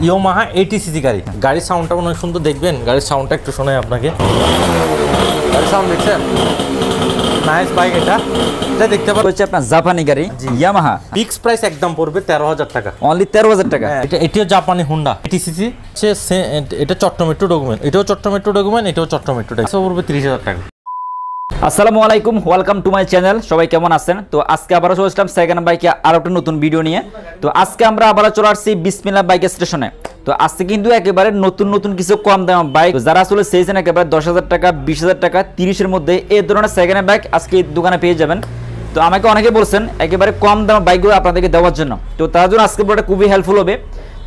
Yamaha 80 CC গাড়ি। গাড়ির সাউন্ডটা অনেক সুন্দর, দেখবেন গাড়ির সাউন্ডটা একটু শোনাই আপনাকে। গাড়ির সাউন্ড দেখছেন? Nice bike. এটা দেখতে পাচ্ছেন হচ্ছে আপনার জাপানি গাড়ি ইয়ামাহা। ফিক্স প্রাইস একদম পড়বে 13,000 টাকা। অনলি 13,000 টাকা। এটিও জাপানি হোন্ডা 80 সিসি। এটা চট্টমেট্রো ডকুমেন্ট, এটাও চট্টমেট্রো ডকুমেন্ট, এটাও চট্টমেট্রো ডকুমেন্ট। পড়বে 30,000 টাকা। আসসালামু আলাইকুম, ওয়েলকাম টু মাই চ্যানেল। সবাই কেমন আছেন? তো আজকে আবারও চলে আসলাম সেকেন্ড বাইকে আর একটা নতুন ভিডিও নিয়ে। তো আজকে আমরা আবারও চলে আসছি বিসমিল্লাহ বাইক স্টেশনে। তো আজকে কিন্তু একেবারে নতুন কিছু কম দাম বাইক, যারা আসলে চেয়েছেন একেবারে 10,000 টাকা, 20,000 টাকা, 30-এর মধ্যে এই ধরনের সেকেন্ড বাইক আজকে এই দোকানে পেয়ে যাবেন। তো আমাকে অনেকে বলছেন একেবারে কম দাম বাইকগুলো আপনাদেরকে দেওয়ার জন্য, তো তার জন্য আজকে পুরোটা খুবই হেল্পফুল হবে।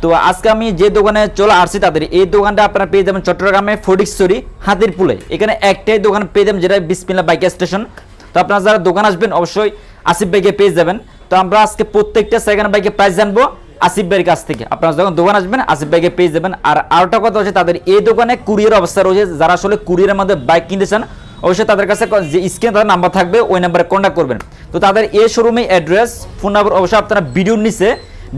তো আজকে আমি যে দোকানে চলে আসছি তাদের এই দোকানটা আপনারা পেয়ে যাবেন চট্টগ্রামে ফটিকছড়ি হাতিরপুলে। এখানে একটাই দোকান পেয়ে যাবেন, যেটা বিসমিল্লাহ বাইক স্টেশন। তো আপনারা যারা দোকান আসবেন অবশ্যই আসিফ বাইকে পেয়ে যাবেন। তো আমরা আজকে প্রত্যেকটা সেকেন্ড বাইকের প্রাইস জানবো আসিফ ভাইয়ের কাছ থেকে। আপনারা যখন দোকান আসবেন আসিফ ভাইকে পেয়ে যাবেন। আর আরেকটা কথা হচ্ছে, তাদের এই দোকানে কুরিয়ার অবস্থা রয়েছে। যারা আসলে কুরিয়ারের মধ্যে বাইক কিনতে চান অবশ্যই তাদের কাছে যে স্ক্রিনে তাদের নাম্বার থাকবে, ওই নাম্বারে কন্ট্যাক্ট করবেন। তো তাদের এই শোরুমে অ্যাড্রেস, ফোন নাম্বার অবশ্যই আপনারা ভিডিওর নিচে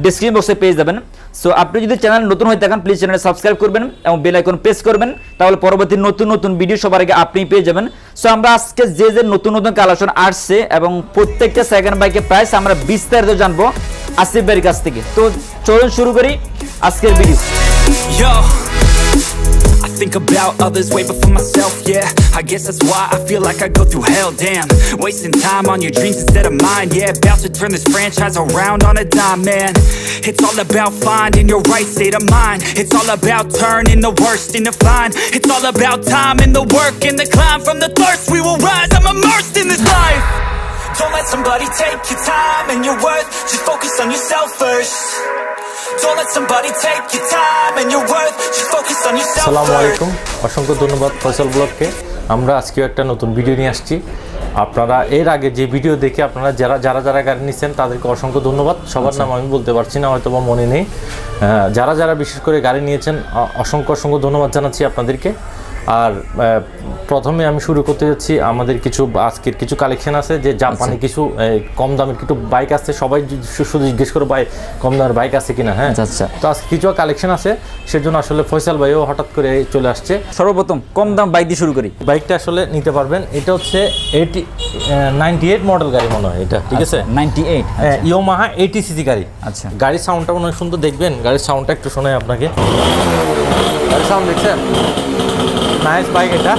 ডেসক্রিপশন বক্সে পেয়ে যাবেন। সো আপনি যদি চ্যানেল নতুন হয়ে থাকেন প্লিজ চ্যানেলে সাবস্ক্রাইব করবেন এবং বেল আইকন প্রেস করবেন, তাহলে পরবর্তী নতুন ভিডিও সবার আগে আপনি পেয়ে যাবেন। সো আমরা আজকে যে নতুন কালেকশন আসছে এবং প্রত্যেকটা সেকেন্ড বাইকের প্রাইস আমরা বিস্তারিত জানবো আসিফ ভাইয়ের কাছ থেকে। তো চলুন শুরু করি আজকের video. I think about others way before myself, yeah. I guess that's why I feel like I go through hell, damn. Wasting time on your dreams instead of mine, yeah. About to turn this franchise around on a dime, man. It's all about finding your right state of mind. It's all about turning the worst into fine. It's all about time and the work and the climb. From the thirst we will rise, I'm immersed in this life. Don't let somebody take your time and your worth. Just focus on yourself first. Don't let somebody take your time and your worth. Just focus on yourself first. আসসালামু আলাইকুম, অসংখ্য ধন্যবাদ ফয়সাল ব্লগকে। আমরা আজকেও একটা নতুন video নিয়ে আসছি। আপনারা এর আগে যে ভিডিও দেখে আপনারা যারা গাড়ি নিচ্ছেন তাদেরকে অসংখ্য ধন্যবাদ। সবার নাম আমি বলতে পারছি না, হয়তো বা মনে নেই। যারা বিশেষ করে গাড়ি নিয়েছেন অসংখ্য ধন্যবাদ জানাচ্ছি আপনাদেরকে। আর প্রথমে আমি শুরু করতে যাচ্ছি, আমাদের আজকের কিছু কালেকশন আছে যে জাপানি কিছু কম দামের কিছু বাইক আছে। সবাই শুধু জিজ্ঞেস করে ভাই কম দামের বাইক আছে কিনা। হ্যাঁ, তো আজকে কিছু কালেকশন আছে, সেজন্য আসলে ফয়সাল ভাইও হঠাৎ করে চলে আসছে। সর্বপ্রথম কম দাম বাইক দিয়ে শুরু করি। বাইকটা আসলে নিতে পারবেন, এটা হচ্ছে 98 মডেল গাড়ি মনে হয় এটা, ঠিক আছে? 98 ইয়ামাহা 80 সিসি গাড়ি। আচ্ছা, গাড়ির সাউন্ডটা অনেক সুন্দর, দেখবেন গাড়ির সাউন্ডটা একটু শোনাই আপনাকে। গাড়ির সাউন্ড দেখছেন? Nice bike. এটা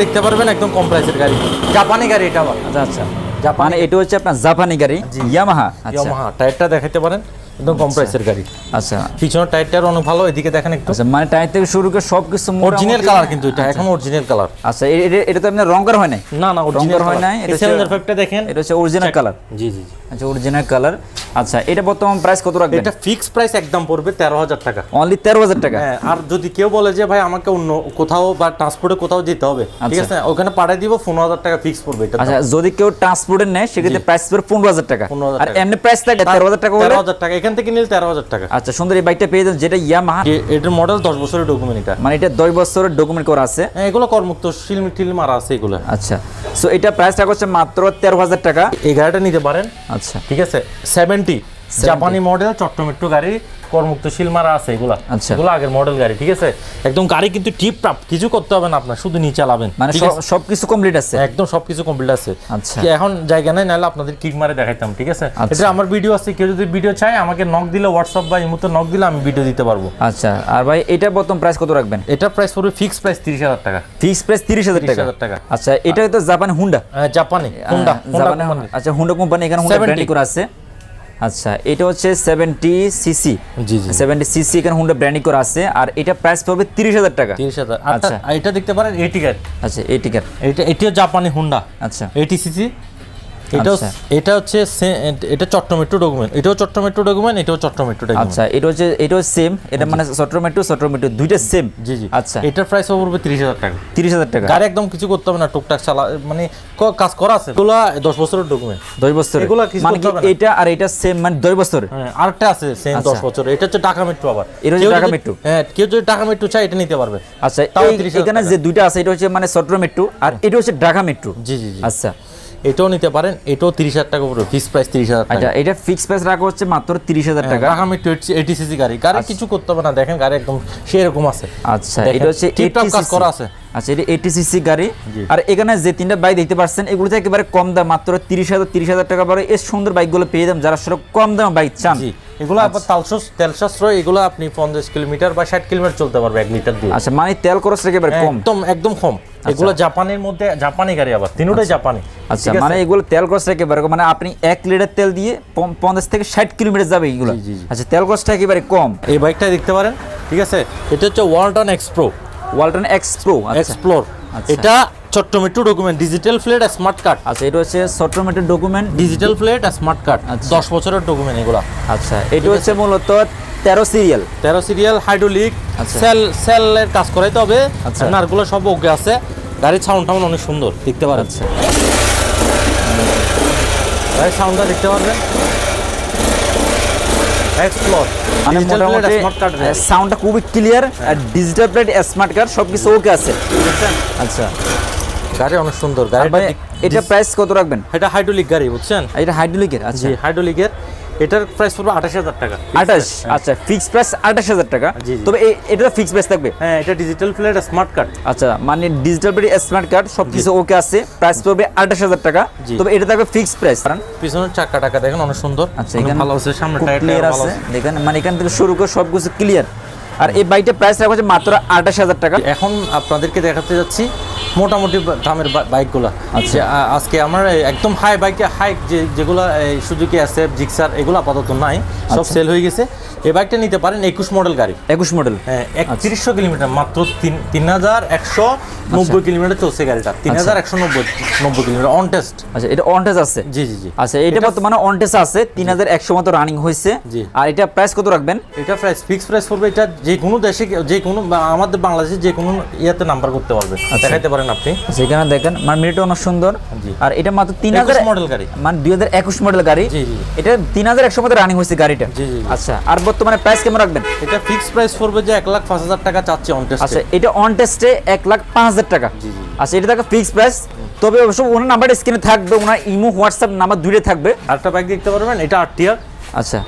দেখতে পারবেন একদম কম প্রাইসের গাড়ি, জাপানি গাড়ি এটা। আচ্ছা, জাপানি। এটা হচ্ছে আপনার জাপানি গাড়ি ইয়ামাহা। ইয়ামাহা টায়ারটা দেখাইতে পারেন, একদম কম প্রাইসের গাড়ি। আচ্ছা, পিছনের টায়ারটার অনেক ভালো, এদিকে দেখেন একটু। আচ্ছা, মানে টায়ার থেকে শুরু করে সবকিছু অরিজিনাল কালার, কিন্তু এটা এখন অরিজিনাল কালার। আচ্ছা, এটা তো আপনার রং করা হয় নাই? না, অরিজিনাল হয় নাই। এটা সিলিন্ডার ফাইভটা দেখেন, এটা হচ্ছে অরিজিনাল কালার। জি। আচ্ছা, অরিজিনাল কালার। আচ্ছা, এটা বর্তমান প্রাইস কত রাখবেন? এটা ফিক্স প্রাইস একদম পড়বে 13,000 টাকা। অনলি 13,000 টাকা। হ্যাঁ, আর যদি কেউ বলে যে ভাই আমাকে অন্য কোথাও বা ট্রান্সপোর্টে কোথাও যেতে হবে, ঠিক আছে, ওখানে পাঠিয়ে দিব, 15,000 টাকা ফিক্স পড়বে এটা। আচ্ছা, যদি কেউ ট্রান্সপোর্টে নেয় সেক্ষেত্রে প্রাইস পড়বে 15,000 টাকা। আর এমনি প্রাইস থাকে 13,000 টাকা। 13,000 টাকা এখান থেকে নিলে 13,000 টাকা। আচ্ছা, সুন্দর এই বাইকটা পেয়ে যাবেন, যেটা ইয়ামাহা। এটার মডেল 10 বছরের ডকুমেন্ট। এটা মানে এটা 10 বছরের ডকুমেন্ট করা আছে। হ্যাঁ, এগুলো করমুক্ত, সিল মারা আছে এগুলো। আচ্ছা, সো এটা প্রাইসটা হচ্ছে মাত্র 13,000 টাকা। এই গাড়িটা নিতে পারেন। আচ্ছা, ঠিক আছে। 70 জাপানি মডেল চট্টমেট্রো গাড়ি, করমুক্ত সিল মারা আছে এগুলা। আচ্ছা, এগুলো আগের মডেল গাড়ি, ঠিক আছে? একদম গাড়ি কিন্তু টিপ টপ, কিছু করতে হবে না আপনার, শুধু নিয়ে চালাবেন। মানে সবকিছু কমপ্লিট আছে, একদম সবকিছু কমপ্লিট আছে। আচ্ছা, এখন জায়গা নাই, নাহলে আপনাদের কিক মারে দেখাইতাম, ঠিক আছে? এটা আমার ভিডিও আছে, কেউ যদি ভিডিও চায় আমাকে নক দিলে, হোয়াটসঅ্যাপ বা ইমোতে নক দিলে আমি ভিডিও দিতে পারবো। আচ্ছা, আর ভাই এটা বর্তমান প্রাইস কত রাখবেন? এটা প্রাইস পড়বে ফিক্স প্রাইস 30,000 টাকা। ফিক্স প্রাইস 30,000 টাকা। আচ্ছা, এটা তো জাপানি হুন্ডা। জাপানি হুন্ডা। আচ্ছা, হুন্ডা কোম্পানি, এখানে হুন্ডা ব্র্যান্ডিং করা আছে। আচ্ছা, এটা হচ্ছে 70 সিসি। জি 70 সিসি এখানে হুন্ডা ব্র্যান্ডিং করা আছে। আর এটা প্রাইস পড়বে 30,000 টাকা। 30,000। আচ্ছা, এটা দেখতে পারেন এটি গাড়ি। আচ্ছা, এটি গাড়ি। এটিও জাপানি হুন্ডা। আচ্ছা, 80 সিসি। এটা হচ্ছে এটা চট্টমেট্রো ডকুমেন্ট, এটাও চট্টমেট্রো ডকুমেন্ট, এটাও চট্টমেট্রো ডকুমেন্ট। আচ্ছা, এটাও সেম, এটা মানে চট্টমেট্রো দুইটা সেম। জি। আচ্ছা, এটার প্রাইস পড়বে 30,000 টাকা। 30,000 টাকা। গাড়ি একদম কিছু করতে হবে না, টুকটাক চালা, মানে কাজ করা আছে। এগুলো 10 বছরের ডকুমেন্ট। 10 বছর। এগুলো কিছু করতে হবে না। এটা আর এটা সেম, মানে 10 বছর। হ্যাঁ, আরেকটা আছে সেম 10 বছর, এটা হচ্ছে ঢাকা মেট্রো। আবার এটা হচ্ছে ঢাকা মেট্রো। হ্যাঁ, কেউ যদি ঢাকা মেট্রো চায় এটা নিতে পারবে। আচ্ছা, এখানে যে দুইটা আছে এটা হচ্ছে মানে চট্টমেট্রো আর এটা হচ্ছে ঢাকা মেট্রো। জি। আচ্ছা, এটাও নিতে পারেন, এটাও 30,000 টাকা পড়বে, ফিক্স প্রাইস 30,000 টাকা। আচ্ছা এটা ফিক্স প্রাইস রাখা হচ্ছে মাত্র 30,000 টাকা। আগামী 80 সিসি গাড়ি কিছু করতে হবে না, দেখেন গাড়ি একদম সেরকম আছে। আচ্ছা এটা হচ্ছে 80 কাজ করা আছে। আচ্ছা এটা 80 সিসি গাড়ি। আর এখানে যে তিনটা বাইক দেখতে পাচ্ছেন এগুলোতে একেবারে কম দাম, মাত্র 30,000 টাকা পরে এই সুন্দর বাইকগুলো পেয়ে যাবেন যারা আসলে কম দামে বাইক চান। এগুলো আবার তেল সাশ্রয়, এগুলো আপনি 50 কিলোমিটার বা 60 কিলোমিটার চলতে পারবে 1 লিটার দিয়ে। আচ্ছা মানে তেল খরচ একেবারে কম, একদম কম। এগুলো জাপানের মধ্যে, জাপানি গাড়ি, আবার তিনটাই জাপানি। আচ্ছা মানে এগুলো তেল খরচ একেবারে মানে আপনি 1 লিটার তেল দিয়ে 50 থেকে 60 কিলোমিটার যাবে এগুলো। আচ্ছা তেল খরচটা একেবারে কম। এই বাইকটা দেখতে পারেন, ঠিক আছে? এটা হচ্ছে ওয়ালটন এক্সপ্রো। ওয়ালটন এক্সপ্লোর। এটা ছোট্ট metro document, digital plate, smart card. আচ্ছা এটা হচ্ছে ছোট্ট metro document, digital plate, smart card, 10 বছরের ডকুমেন্ট এগুলো। আচ্ছা এটা হচ্ছে মূলত 13 সিরিয়াল হাইড্রোলিক, সেলের কাজ করাইতে হবে। আচ্ছা নারগুলো সব ওকে আছে। গাড়ির সাউন্ড অনেক সুন্দর দেখতে পারেন। আচ্ছা গাড়ির সাউন্ডটা দেখতে পারবেন। এক্সপ্লোর মানে মোটামুটি সাউন্ডটা খুবই ক্লিয়ার, আর ডিজিটাল প্লেট, স্মার্ট কার্ড সবকিছু ওকে আছে। আচ্ছা গাড়ি অনেক সুন্দর। গাড়িটা এটা প্রাইস কত রাখবেন? এটা হাইড্রোলিক গাড়ি, বুঝছেন? এটা হাইড্রোলিকের। আচ্ছা হাইড্রোলিকের, এটার প্রাইস পড়বে 28,000 টাকা। 28। আচ্ছা ফিক্স প্রাইস 28,000 টাকা। তবে এটা ফিক্স প্রাইস থাকবে। হ্যাঁ এটা ডিজিটাল প্লেট, স্মার্ট কার্ড। আচ্ছা মানে ডিজিটাল প্লেট, স্মার্ট কার্ড সবকিছু ওকে আছে, প্রাইস পড়বে 28,000 টাকা। তবে এটা থাকবে ফিক্স প্রাইস। পিছনের চাকাটা দেখেন অনেক সুন্দর। আচ্ছা এখানে ভালো আছে, সামনে টায়ার আছে দেখেন, মানে এখান থেকে শুরু করে সবকিছু ক্লিয়ার। আর এই বাইকটা প্রাইস রাখা হচ্ছে মাত্র 28,000 টাকা। এখন আপনাদেরকে দেখাতে যাচ্ছি মোটামুটি দামের বাইকগুলো। আচ্ছা আজকে আমার একদম হাই বাইকে, যেগুলো সুজুকি এসএফ, জিক্সার, এগুলো আপাতত নাই, সব সেল হয়ে গেছে। এই বাইকটা নিতে পারেন, 21 মডেল গাড়ি। 21 মডেল, হ্যাঁ 3100 কিলোমিটার, মাত্র 3190 কিলোমিটার চলছে গাড়িটা। 3190 কিলোমিটার অন টেস্ট। আচ্ছা এটা অন টেস্ট আছে? জি। আচ্ছা এটা বর্তমানে অন টেস্ট আছে, 3100 মতো রানিং হয়েছে। আর এটা প্রাইস কত রাখবেন? এটা প্রাইস ফিক্স প্রাইস পড়বে। এটা যে কোনো দেশে, যে কোনো আমাদের বাংলাদেশে যে কোনো ইয়াতে নাম্বার করতে পারবে, দেখাইতে পারেন আপনি। সেখানে দেখেন মানে মিনিটটা অনেক সুন্দর। আর এটা মাত্র 3000 মডেল গাড়ি, মানে 2021 মডেল গাড়ি। এটা 3100 মতো রানিং হয়েছে গাড়িটা। আচ্ছা আর বর্তমানে প্রাইস কেমন রাখবেন? এটা ফিক্স প্রাইস পড়বে যে 1,05,000 টাকা চাচ্ছে অন টেস্টে। আচ্ছা এটা অন টেস্টে 1,05,000 টাকা। আচ্ছা এটা থাকা ফিক্স প্রাইস। তবে অবশ্য ওনার নাম্বারটা স্ক্রিনে থাকবে, ওনার ইমো হোয়াটসঅ্যাপ নাম্বার দুইটা থাকবে। আরেকটা বাইক দেখতে পারবেন, এটা আরটিআর। আচ্ছা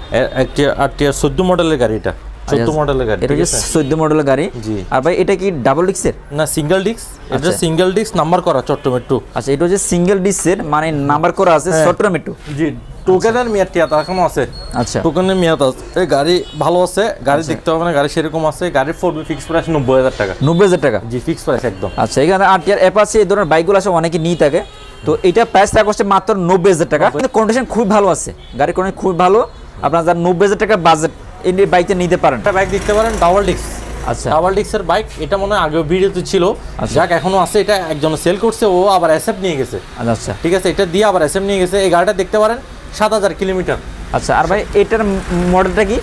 আরটিআর 14 মডেলের গাড়ি। এটা 14 মডেলের গাড়ি, এটা কি 14 মডেলের গাড়ি? জি। আর ভাই এটা কি ডাবল ডিস্কের না সিঙ্গেল ডিস্ক? এটা সিঙ্গেল ডিস্ক নাম্বার করা ছোট্ট মেট্রো। আচ্ছা এটা হচ্ছে সিঙ্গেল ডিস্কের, মানে নাম্বার করা আছে ছোট্ট মেট্রো। জি টোকেনের মেয়াদটি এখনো আছে। আচ্ছা টোকেনের মেয়াদ আছে। এই গাড়ি ভালো আছে, গাড়ি দেখতে হবে না, গাড়ি সেরকম আছে। গাড়ির পড়বে ফিক্স প্রাইস 90,000 টাকা। 90,000 টাকা? জি ফিক্স প্রাইস একদম। আচ্ছা এখানে আরটিআর অ্যাপাচি এই ধরনের বাইকগুলো আছে, অনেকে নিয়ে থাকে। তো এটা প্রাইস রাখা হচ্ছে মাত্র 90,000 টাকা। কিন্তু কন্ডিশন খুব ভালো আছে, গাড়ির কন্ডিশন খুব ভালো। আপনারা যারা 90,000 টাকা বাজেট এই বাইকটা নিতে পারেন। একটা বাইক দেখতে পারেন ডাবল ডিস্ক। আচ্ছা ডাবল ডিস্কের বাইক, এটা মনে হয় আগেও ভিডিওতে ছিল, যাক এখনো আছে। এটা একজন সেল করছে, ও আবার এসএফ নিয়ে গেছে। আচ্ছা ঠিক আছে, এটা দিয়ে আবার এসএফ নিয়ে গেছে। এই গাড়িটা দেখতে পারেন 7000 কিলোমিটার। আচ্ছা আর ভাই এটার মডেলটা কি?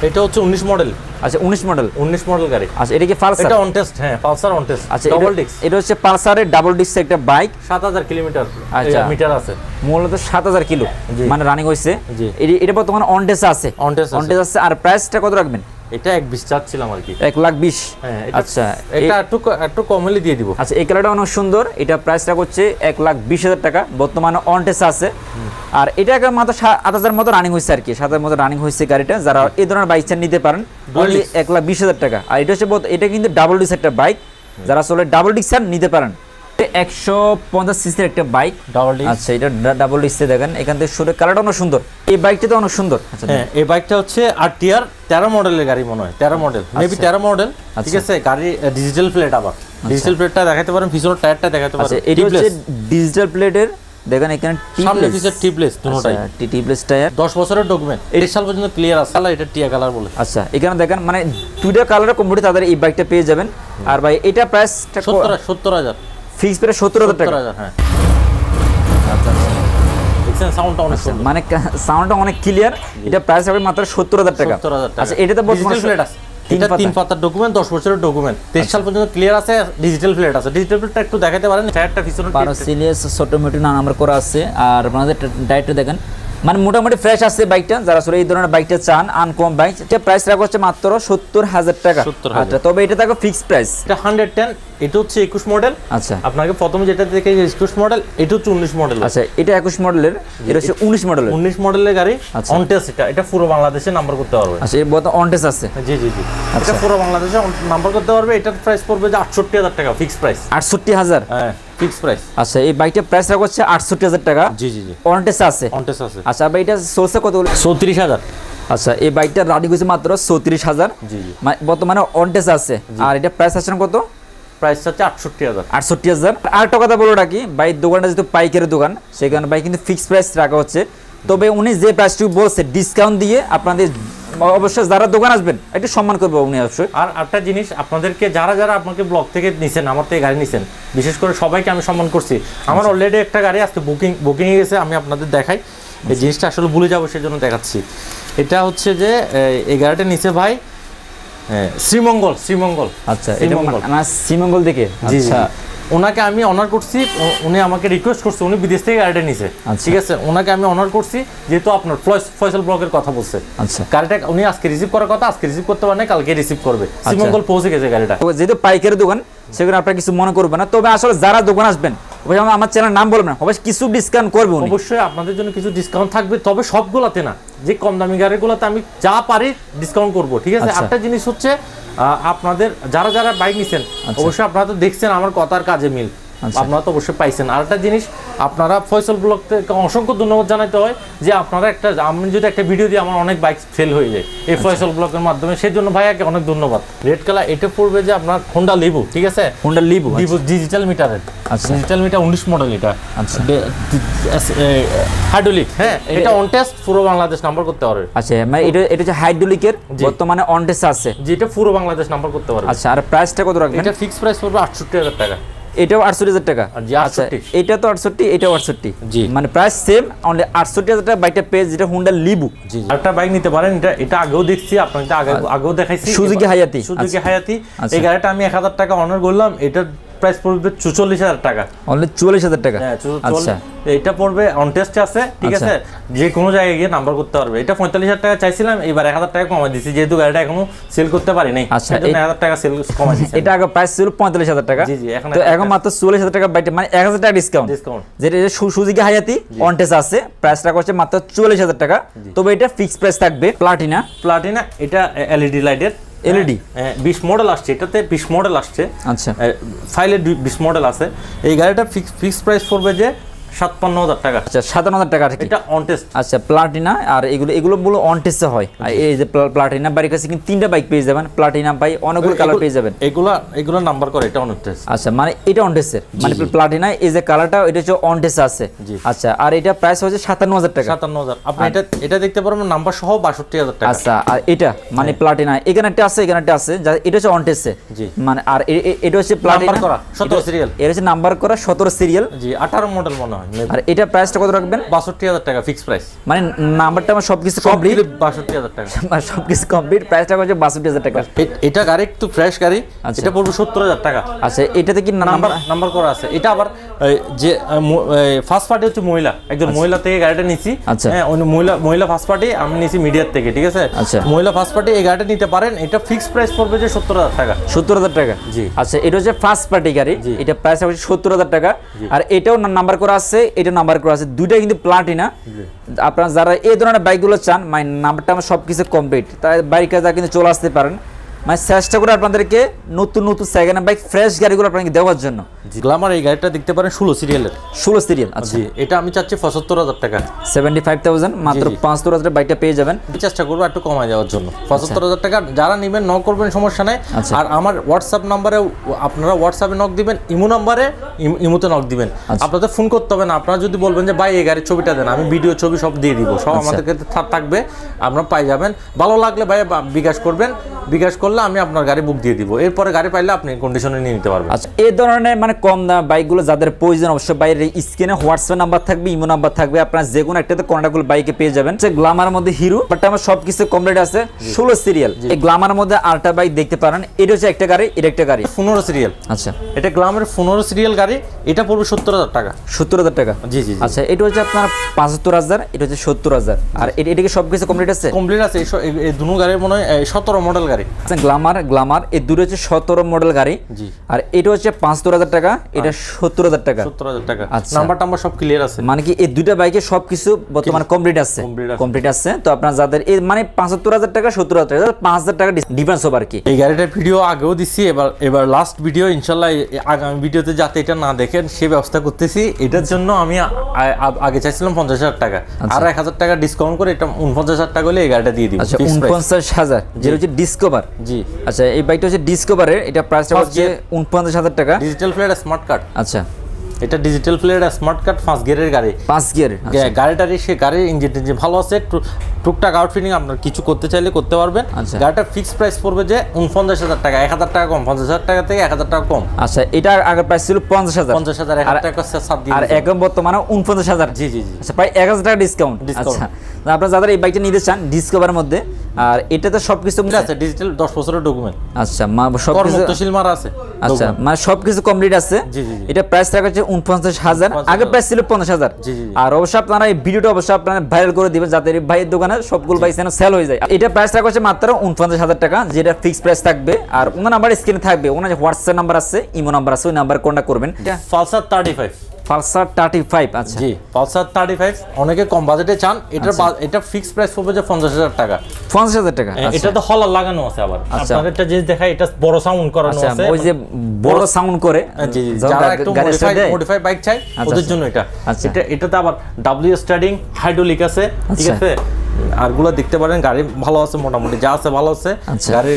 এটা হচ্ছে 19 মডেল। আচ্ছা 19 মডেল গাড়ি। আচ্ছা এটা কি পালসার? এটা অন টেস্ট। হ্যাঁ পালসার অন টেস্ট। আচ্ছা ডাবল ডিস্ক। এটা হচ্ছে পালসারের ডাবল ডিস্ক একটা বাইক, 7000 কিলোমিটার। আচ্ছা মিটার আছে, মূলত 7000 কিলো মানে রানিং হইছে। এটা বর্তমানে অন টেস্ট আছে। অন টেস্ট আছে। আর প্রাইসটা কত রাখবেন? এটা 1,20 চাচ্ছিলাম আর কি। 1,20,000। হ্যাঁ আচ্ছা এটা একটু কমলে দিয়ে দিব। আচ্ছা এই কালারটা অনেক সুন্দর। এটা প্রাইসটা হচ্ছে 1,20,000 টাকা, বর্তমানে অন টেস্ট আছে। আর এটা মাত্র 7,000 মতো রানিং হয়েছে আর কি, 7,000 মতো রানিং হয়েছে গাড়িটা। যারা এই ধরনের বাইক চান নিতে পারেন, অনলি 1,20,000 টাকা। আর এটা হচ্ছে এটা কিন্তু ডাবল ডিস্ক একটা বাইক, যারা আসলে ডাবল ডিস্ক চান নিতে পারেন। 150 সিসির একটা বাইক ডাবল ডিস্ক। আচ্ছা এটা ডাবল ডিস্কে দেখেন, এখান থেকে শুরু কালারটা অনেক সুন্দর। এই বাইকটা তো অনেক সুন্দর। আচ্ছা হ্যাঁ এই বাইকটা হচ্ছে আরটিআর 13 মডেলের গাড়ি, মনে হয় 13 মডেল, মেবি 13 মডেল। ঠিক আছে, গাড়ি ডিজিটাল প্লেট। আবার ডিজিটাল প্লেটটা দেখাতে পারেন, পিছনের টায়ারটা দেখাতে পারেন। আচ্ছা এটা হচ্ছে ডিজিটাল প্লেটের, দেখেন এখানে সামনে পিছে টিপলেস দুটোটাই। টিপলেস টায়ার, 10 বছরের ডকুমেন্ট, 23 সাল পর্যন্ত ক্লিয়ার আছে। এটা টিয়া কালার বলে। আচ্ছা এখানে দেখেন মানে দুইটা কালারের কম্বিনেশন তাদের এই বাইকটা পেয়ে যাবেন। আর ভাই এটা প্রাইসটা 70,000 ফিক্স প্রাইস 70,000 টাকা। হ্যাঁ আচ্ছা দেখছেন সাউন্ডটা অনেক সুন্দর, মানে সাউন্ডটা অনেক ক্লিয়ার। এটা প্রাইস হবে মাত্র 70,000 টাকা। আচ্ছা এটা তো বর্তমানে প্লেট আছে, এটা 3 পাতার ডকুমেন্ট, 10 বছরের ডকুমেন্ট, 23 সাল পর্যন্ত ক্লিয়ার আছে। ডিজিটাল প্লেট আছে। ডিজিটাল প্লেটটা একটু দেখাতে পারেন। টায়ারটা পিছনে পারো সিলিয়াস ছোট মিটু নাম্বার করা আছে। আর আপনাদের টায়ারটা দেখেন মানে মোটামুটি ফ্রেশ আছে বাইকটা, যারা আসলে এই ধরনের বাইকটা চান আনকম বাইক, এটা প্রাইস রাখা হচ্ছে মাত্র 70,000 টাকা। 70,000 আচ্ছা, তবে এটা থাকবে ফিক্সড প্রাইস। এটা 110, এটা হচ্ছে 21 মডেল। আচ্ছা, আপনাকে প্রথমে যেটা দেখে 21 মডেল, এটা হচ্ছে 19 মডেল। আচ্ছা, এটা 21 মডেলের, এটা হচ্ছে 19 মডেলের। 19 মডেলের গাড়ি আচ্ছা। অন টেস্ট, এটা পুরো বাংলাদেশে নাম্বার করতে পারবে। আচ্ছা, এর বড় অনটেস আছে। জি জি জি, এটা পুরো বাংলাদেশে নাম্বার করতে পারবে। এটার প্রাইস পড়বে যে 68,000 টাকা ফিক্সড প্রাইস। 68,000? হ্যাঁ, ফিক্সড প্রাইস। আচ্ছা, এই বাইকটার প্রাইস রাখা হচ্ছে 68,000 টাকা। জি জি জি, অনটেস আছে। অনটেস্ট আছে। আচ্ছা, ভাই এটা চলছে কত? 34,000। আচ্ছা, এই বাইকটা রানিং হয়েছে মাত্র 34,000। জি জি, বর্তমানে অনটেস আছে। আর এটা প্রাইস আছে কত? প্রাইস হচ্ছে 68,000। 68,000। আর একটা কথা বলো নাকি, ভাই দোকানটা যেহেতু পাইকারের দোকান, সেখানে ভাই কিন্তু ফিক্সড প্রাইস রাখা হচ্ছে। তবে উনি যে প্রাইসটুকু বলছে ডিসকাউন্ট দিয়ে আপনাদের অবশ্যই যারা দোকান আসবেন একটু সম্মান করবে উনি অবশ্যই। আর একটা জিনিস আপনাদেরকে, যারা যারা আপনাকে ব্লগ থেকে নিছেন, আমার থেকে গাড়ি নিছেন, বিশেষ করে সবাইকে আমি সম্মান করছি। আমার অলরেডি একটা গাড়ি আজকে বুকিং এ গেছে, আমি আপনাদের দেখাই। এই জিনিসটা আসলে ভুলে যাবো, সেজন্য দেখাচ্ছি। এটা হচ্ছে যে এই গাড়িটা নিচে ভাই শ্রীমঙ্গল। আচ্ছা, এটা মানে শ্রীমঙ্গল থেকে। আচ্ছা, ওনাকে আমি অনার করছি, উনি আমাকে রিকোয়েস্ট করছে, উনি বিদেশ থেকে গাড়িটা নিছে। ঠিক আছে, ওনাকে আমি অনার করছি, যেহেতু আপনার ফয়সাল ব্লগের কথা বলছে। আচ্ছা, গাড়িটা উনি আজকে রিসিভ করার কথা, আজকে রিসিভ করতে পারে না, কালকে রিসিভ করবে। শ্রীমঙ্গল পৌঁছে গেছে গাড়িটা। যেহেতু পাইকারের দোকান, সেখানে আপনারা কিছু মনে করবেন না। তবে আসলে যারা দোকান আসবেন, অবশ্যই আমার চ্যানেল নাম বলবেন না, অবশ্যই কিছু ডিসকাউন্ট করবে উনি। অবশ্যই আপনাদের জন্য কিছু ডিসকাউন্ট থাকবে, তবে সবগুলোতে না, যে কম দামি গাড়িগুলোতে আমি যা পারি ডিসকাউন্ট করব। ঠিক আছে, একটা জিনিস হচ্ছে আপনাদের যারা যারা বাইক নিছেন, অবশ্যই আপনারা তো দেখছেন আমার কথার কাজে মিল, আপনারা তো অবশ্যই পাইছেন। আর একটা জিনিস, আপনারা ফয়সাল ব্লগ থেকে অসংখ্য ধন্যবাদ জানাতে হয় যে আপনারা আমি যদি একটা ভিডিও দিই, আমার অনেক বাইক সেল হয়ে যায় এই ফয়সাল ব্লগের মাধ্যমে, সেই জন্য ভাইয়াকে অনেক ধন্যবাদ। রেড কালার, এটা পড়বে যে আপনার হোন্ডা লিভো। ঠিক আছে, হোন্ডা লিভো ডিজিটাল মিটারের। আচ্ছা, ডিজিটাল মিটার 19 মডেল এটা। আচ্ছা, হাইড্রোলিক। হ্যাঁ, এটা অন টেস্ট, পুরো বাংলাদেশ নাম্বার করতে পারবে। আচ্ছা, মানে এটা হচ্ছে হাইড্রোলিকের, বর্তমানে অন টেস্ট আছে, যেটা পুরো বাংলাদেশ নাম্বার করতে পারবে। আচ্ছা, আর প্রাইসটা কত রাখবেন? এটা ফিক্স প্রাইস পড়বে 68,000 টাকা। এটাও 68,000 টাকা। আচ্ছা, এটা তো 68, এটাও 68। জি, মানে প্রাইস সেম, অনলি 68,000 টাকা বাইকটা পেজ, যেটা হোন্ডা লিভো। জি, একটা বাইক নিতে পারেন। এটা আগেও দেখছি, আপনাকে আগেও দেখাইছি, সুজুকি হায়াতি। এই গাড়িটা আমি 1,000 টাকা অনার করলাম, এটা প্রাইস পড়বে 44,000 টাকা। অনলি 44,000 টাকা। আচ্ছা, এটা পড়বে অন টেস্টে আছে। ঠিক আছে, যে কোনো জায়গায় গিয়ে নাম্বার করতে পারবে। এটা 45,000 টাকা চাইছিলাম, এবার 1,000 টাকা কমাই দিয়েছি, যেহেতু গাড়িটা এখনো সেল করতে পারি নাই। আচ্ছা, 1,000 টাকা সেল কমাই দিয়েছি। এটা আগে প্রাইস ছিল 45,000 টাকা। জি জি, তো এখন মাত্র 44,000 টাকা বাইকটা, মানে 1,000 টাকা ডিসকাউন্ট। যেটা সুজুকি হায়াতি অন টেস্ট আছে, প্রাইস রাখা হচ্ছে মাত্র 44,000 টাকা। তবে এটা ফিক্সড প্রাইস থাকবে। প্লাটিনা, এটা এলইডি লাইটের এলইডি 20 মডেল আসছে, এটাতে 20 মডেল আসছে। আচ্ছা, ফাইলে 20 মডেল আছে। এই গাড়িটা ফিক্স প্রাইস পড়বে যে 57,000 টাকা। আচ্ছা, 57,000 টাকা। এটা অন টেস্ট। আচ্ছা, প্লাটিনা। আর এগুলো বলো অন টেস্টে হয়। আর এই যে প্লাটিনা বাইকের কাছে কিন্তু 3টা বাইক পেয়ে যাবেন, প্লাটিনা বাই অনেকগুলো কালার পেয়ে যাবেন। এগুলো নাম্বার করে, এটা অন টেস্ট। আচ্ছা, মানে এটা অন টেস্টের, মানে প্লাটিনা এই যে কালারটা, এটা হচ্ছে অন টেস্ট আছে। আচ্ছা, আর এটা প্রাইস হচ্ছে 57,000 টাকা। 57,000। আপনি এটা দেখতে পারবেন নাম্বার সহ 62,000 টাকা। আচ্ছা, আর এটা মানে প্লাটিনা, এখানে একটা আছে, এখানে একটা আছে, এটা হচ্ছে অন টেস্টে। মানে আর এটা হচ্ছে প্লাটিনা নাম্বার করা 17 সিরিয়াল। এর হচ্ছে নাম্বার করা 17 সিরিয়াল। জি, 18 মডেল মনে হয়। আর এটা প্রাইসটা কত রাখবেন? 62,000 টাকা ফিক্স প্রাইস। মানে নাম্বারটা আমার সবকিছু কমপ্লিট, 62,000 টাকা। মানে সবকিছু কমপ্লিট, প্রাইসটা হচ্ছে 62,000 টাকা। এটা গাড়ি একটু ফ্রেশ গাড়ি, এটা পড়বে 70,000 টাকা। আচ্ছা, এটাতে কি নাম্বার করা আছে? এটা আবার যে ফার্স্ট পার্টি হচ্ছে মহিলা, একজন মহিলা থেকে গাড়িটা নিছি। হ্যাঁ, মহিলা ফার্স্ট পার্টি আমি নিছি মিডিয়ার থেকে। ঠিক আছে, মহিলা ফার্স্ট পার্টি এই গাড়িটা নিতে পারেন। এটা ফিক্স প্রাইস পড়বে যে 70,000 টাকা। 70,000 টাকা। জি, আচ্ছা, এটা হচ্ছে ফার্স্ট পার্টি গাড়ি, এটা প্রাইস হচ্ছে 70,000 টাকা। আর এটাও নাম্বার করা আছে, এটা নাম্বার করা আছে, দুইটাই কিন্তু প্লাটিনা। আপনারা যারা এই ধরনের বাইকগুলো চান, মানে নাম্বারটা আমার সবকিছু কমপ্লিট, তাই বাইক কাজে কিন্তু চলে আসতে পারেন। মানে চেষ্টা করে আপনাদেরকে নতুন সেকেন্ড হ্যান্ড বাইক ফ্রেশ গাড়িগুলো আপনাকে দেওয়ার জন্য। গ্ল্যামার এই গাড়িটা দেখতে পারেন 16 সিরিয়ালের। 16 সিরিয়াল। আচ্ছা, এটা আমি চাচ্ছি 75,000 টাকা। 75,000, মাত্র 75,000 বাইকটা পেয়ে যাবেন। চেষ্টা করবো একটু কমায় দেওয়ার জন্য। 75,000 টাকা যারা নেবেন নক করবেন, সমস্যা নেই। আর আমার হোয়াটসঅ্যাপ নাম্বারে, আপনারা হোয়াটসঅ্যাপে নক দিবেন, ইমো নাম্বারে ইমোতে নক দিবেন। আপনাদের ফোন করতে হবে না। আপনারা যদি বলবেন যে ভাই এই গাড়ির ছবিটা দেন, আমি ভিডিও ছবি সব দিয়ে দিব, সব আমাদের কাছে থাকবে, আপনারা পাই যাবেন। ভালো লাগলে ভাই বিকাশ করবেন, বিকাশ করে করলে আমি আপনার গাড়ি বুক দিয়ে দিব, এরপরে গাড়ি পাইলে আপনি কন্ডিশনে নিয়ে নিতে পারবেন। আচ্ছা, এই ধরনের মানে কম দাম বাইকগুলো যাদের প্রয়োজন অবশ্যই বাইরে স্ক্রিনে হোয়াটসঅ্যাপ নাম্বার থাকবে, ইমো নাম্বার থাকবে, আপনারা যে কোনো একটাতে কন্টাক্ট বাইকে পেয়ে যাবেন। গ্ল্যামার মধ্যে হিরো, বাট আমার সবকিছু কমপ্লিট আছে, 16 সিরিয়াল। এই গ্ল্যামার মধ্যে আরেকটা বাইক দেখতে পারেন, এটা হচ্ছে একটা গাড়ি, এটা একটা গাড়ি 15 সিরিয়াল। আচ্ছা, এটা গ্ল্যামার 15 সিরিয়াল গাড়ি, এটা পড়বে 70,000 টাকা। 70,000 টাকা? জি জি। আচ্ছা, এটা হচ্ছে আপনার 75,000, এটা হচ্ছে 70,000। আর এটা কি সবকিছু কমপ্লিট আছে? কমপ্লিট আছে। এই দুটো গাড়ি মনে হয় 17 মডেল গাড়ি। আচ্ছা, গ্ল্যামার এই দুটো হচ্ছে 17 মডেল গাড়ি। জি। আর এটা হচ্ছে 75,000 টাকা, এটা 70,000 টাকা। 70,000 টাকা। আচ্ছা, নাম্বার সব ক্লিয়ার আছে, মানে কি এই দুইটা বাইকে সবকিছু বর্তমানে কমপ্লিট আছে, কমপ্লিট আছে। তো আপনার যাদের এই মানে 75,000 টাকা 70,000 টাকা 5,000 টাকা ডিফারেন্স হবে আর কি। এই গাড়িটার ভিডিও আগেও দিচ্ছি, এবার লাস্ট ভিডিও ইনশাল্লাহ আগামী ভিডিওতে যাতে এটা না দেখেন সে ব্যবস্থা করতেছি। এটার জন্য আমি আগে চাইছিলাম 50,000 টাকা, আর 1,000 টাকা ডিসকাউন্ট করে এটা 49,000 টাকা হলে এই গাড়িটা দিয়ে দিব। আচ্ছা, 49,000, যেটা হচ্ছে ডিসকভার। জি। আচ্ছা, এই বাইকটা হচ্ছে ডিসকভারের, এটা প্রাইসটা হচ্ছে 49,000 টাকা। Digital plate smart card. আচ্ছা, এটা ডিজিটাল প্লেট স্মার্ট কার্ড 5 গিয়ারের গাড়ি। 5 গিয়ার গাড়িটার সে গাড়ির ইঞ্জিন ভালো আছে, টুকটাক আউটফিটিং আপনার কিছু করতে চাইলে করতে পারবেন। গাড়িটার ফিক্সড প্রাইস পড়বে যে 49,000 টাকা, 1,000 টাকা কম, 50,000 টাকা থেকে 1,000 টাকা কম। আচ্ছা, এটা আগের প্রাইস ছিল 50,000, 1,000 টাকা ছাড় দিয়ে, আর এখন বর্তমানে 49,000। জি জি জি। আচ্ছা, প্রায় 1,000 টাকা ডিসকাউন্ট। আচ্ছা, আপনারা যারা এই বাইকটা নিতে চান ডিসকভারের মধ্যে, আর এটাতে সবকিছু আছে, ডিজিটাল 10 বছরের ডকুমেন্ট। আচ্ছা, সবকিছু তহসিল মারা আছে। আচ্ছা, মানে সবকিছু কমপ্লিট আছে। এটা প্রাইস রাখা হচ্ছে 49,000, আগে প্রাইস ছিল 50,000। আর অবশ্যই আপনারা এই ভিডিওটা অবশ্যই আপনারা ভাইরাল করে দিবেন যাতে এই ভাইয়ের দোকানে সবগুলো বাইক যেন সেল হয়ে যায়। এটা প্রাইস রাখা হচ্ছে মাত্র 49,000 টাকা, যেটা ফিক্সড প্রাইস থাকবে। আর ওনার নাম্বার স্ক্রিনে থাকবে, ওনার হোয়াটসঅ্যাপ নাম্বার আছে, ইমো নাম্বার আছে, ওই নাম্বারে কন্টাক্ট করবেন। পালসার 35। পালসার 35। আচ্ছা, জি, পালসার 35 অনেকে কম বাজেটে চান। এটা ফিক্সড প্রাইস পড়বে যে 50,000 টাকা। 50,000 টাকা। এটা তো হলার লাগানো আছে আবার। আপনাদের একটা জিনিস দেখাই, এটা বড় সাউন্ড করানো আছে, ওই যে বড় সাউন্ড করে। জি জি, যারা একটু মডিফাই বাইক চাই ওদের জন্য এটা। এটাতে আবার ডাব্লিউ স্টার্টিং হাইড্রোলিক আছে, ঠিক আছে। আরগুলো দেখতে পারেন, গাড়ি ভালো আছে, মোটামুটি যা আছে ভালো আছে। গাড়ি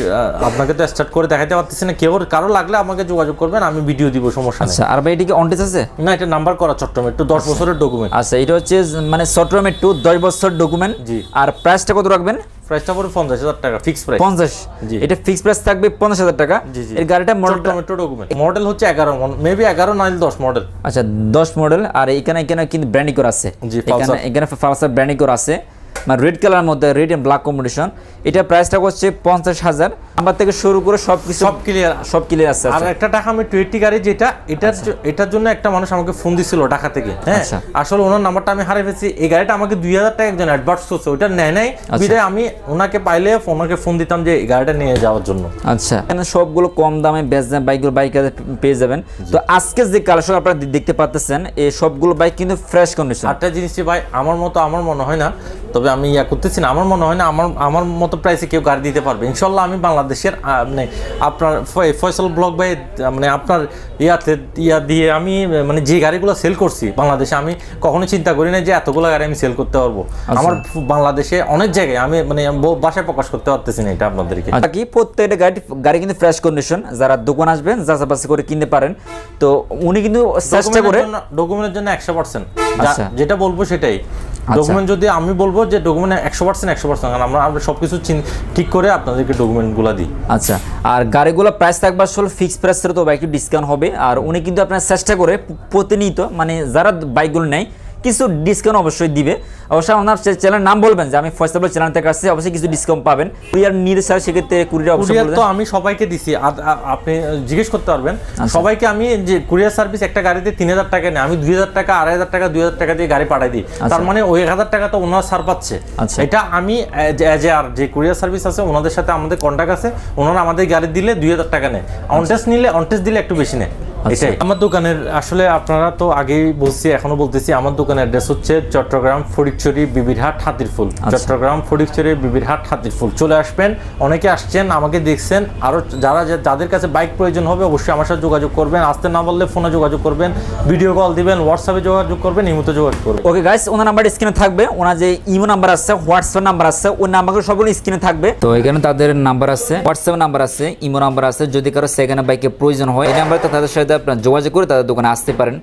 আপনাকে তো স্টার্ট করে দেখাতে পারতেছি না, কারো লাগলে আমাকে যোগাযোগ করবেন, আমি ভিডিও দিব, সমস্যা নেই। আচ্ছা, আর ভাই এটা কি অনটেস আছে? না, এটা নাম্বার করা চট্টগ্রাম একটু 10 বছরের ডকুমেন্ট। আচ্ছা, এটা হচ্ছে মানে চট্টগ্রাম একটু 10 বছর ডকুমেন্ট। জি। আর প্রাইসটা কত রাখবেন? প্রাইসটা পড়বে 50,000 টাকা, ফিক্সড প্রাইস 50। জি, এটা ফিক্সড প্রাইস থাকবে 50,000 টাকা। এর গাড়িটা মডেলটা ডকুমেন্ট মডেল হচ্ছে 11, মেবি 11 না 10 মডেল। আচ্ছা, 10 মডেল। আর এখানে কিন্তু ব্র্যান্ডিং করা আছে, এখানে পালসার ব্র্যান্ডিং করা আছে, মানে রেড কালার মধ্যে, রেড এন্ড ব্ল্যাক কম্বিনেশন। এটা প্রাইসটা হচ্ছে 50,000। নাম্বার থেকে শুরু করে সবকিছু সব ক্লিয়ার আছে। আর একটা টাকা আমি 20 গাড়ি যেটা এটার জন্য একটা মানুষ আমাকে ফোন দিছিল ঢাকা থেকে। হ্যাঁ, আসলে ওনার নাম্বারটা আমি হারিয়ে ফেলেছি। এই গাড়িটা আমাকে 2,000 টাকা একজন অ্যাডভান্স করছে, ওটা নেয় নাই বিদায় আমি ওনাকে পাইলে ওনাকে ফোন দিতাম যে এই গাড়িটা নিয়ে যাওয়ার জন্য। আচ্ছা, এখানে সবগুলো কম দামে বেচছেন বাইকগুলো, বাইক পেয়ে যাবেন। তো আজকে যে কালেকশন আপনারা দেখতে পাচ্ছেন, এই সবগুলো বাইক কিন্তু ফ্রেশ কন্ডিশন। একটা জিনিসই ভাই, আমার মনে হয় না, তবে আমি করতেছি না, আমার মনে হয় না আমার মতো প্রাইসে কেউ গাড়ি দিতে পারবে। ইনশাল্লাহ আমি বাংলাদেশের মানে আপনার ফয়সাল ব্লগ ভাই মানে আপনার ইয়া দিয়ে আমি মানে যে গাড়িগুলো সেল করছি বাংলাদেশে, আমি কখনো চিন্তা করি না যে এতগুলো গাড়ি আমি সেল করতে পারবো। আমার বাংলাদেশে অনেক জায়গায় আমি মানে বাসায় প্রকাশ করতে পারতেছি না এটা আপনাদেরকে। কি প্রত্যেকটা গাড়ি কিন্তু ফ্রেশ কন্ডিশন, যারা দোকান আসবেন যাচাবাচি করে কিনতে পারেন। তো উনি কিন্তু চেষ্টা করে ডকুমেন্টের জন্য 100%, যেটা বলবো সেটাই। ডকুমেন্ট যদি আমি বলবো যে ডকুমেন্ট 100%, কারণ আমরা সবকিছু ঠিক করে আপনাদেরকে ডকুমেন্টগুলো দিই। আচ্ছা, আর গাড়িগুলো প্রাইস থাকবে আসলে ফিক্স প্রাইসের, তো একটু ডিসকাউন্ট হবে। আর উনি কিন্তু আপনার চেষ্টা করে প্রতিনিয়ত মানে যারা বাইকগুলো নেয় কিছু ডিসকাউন্ট অবশ্যই দিবে। অবশ্যই আপনার চ্যানেলের নাম বলবেন যে আমি ফয়সাল চ্যানেল থেকে আসছি, অবশ্যই কিছু ডিসকাউন্ট পাবেন। কুরিয়ার নিতে চাই সেক্ষেত্রে কুরিয়ার অবশ্যই তো আমি সবাইকে দিছি, আপনি জিজ্ঞেস করতে পারবেন সবাইকে। আমি যে কুরিয়ার সার্ভিস একটা গাড়িতে 3,000 টাকা নেই, আমি 2,000 টাকা 2,500 টাকা 2,000 টাকা দিয়ে গাড়ি পাঠাই দিই। তার মানে ওই 1,000 টাকা তো ওনারা ছাড় পাচ্ছে। এটা আমি আর যে কুরিয়ার সার্ভিস আছে ওনাদের সাথে আমাদের কন্ট্যাক্ট আছে, ওনারা আমাদের গাড়ি দিলে 2,000 টাকা নেয়, অনটেস্ট দিলে একটু বেশি নেয়। এটাই আমার দোকানের আসলে আপনারা তো আগেই বলছি, এখনো বলতেছি, আমার দোকানের অ্যাড্রেস হচ্ছে চট্টগ্রাম ফটিকছড়ি বিবিরহাট হাতিরফুল। চট্টগ্রাম ফটিকছড়ি বিবিরহাট হাতিরফুল চলে আসবেন। অনেকে আসছেন, আমাকে দেখছেন, আরো যাদের কাছে বাইক প্রয়োজন হবে অবশ্যই আমার সাথে যোগাযোগ করবেন। আসতে না বললে ফোনে যোগাযোগ করবেন, ভিডিও কল দিবেন, হোয়াটসঅ্যাপে যোগাযোগ করবেন, ইমোতে যোগাযোগ করবেন। ওকে গাইস, ওনার নাম্বার স্ক্রিনে থাকবে, ওনার যে ইমো নাম্বার আছে, হোয়াটসঅ্যাপ নাম্বার আছে, ওই নাম্বারগুলো সবগুলো স্ক্রিনে থাকবে। তো এখানে তাদের নাম্বার আছে, হোয়াটসঅ্যাপ নাম্বার আছে, ইমো নাম্বার আছে। যদি কারো সেকেন্ড বাইকের প্রয়োজন হয় এই নাম্বারে তাদের সাথে আপনারা যোগাযোগ করে তাদের দোকানে আসতে পারেন।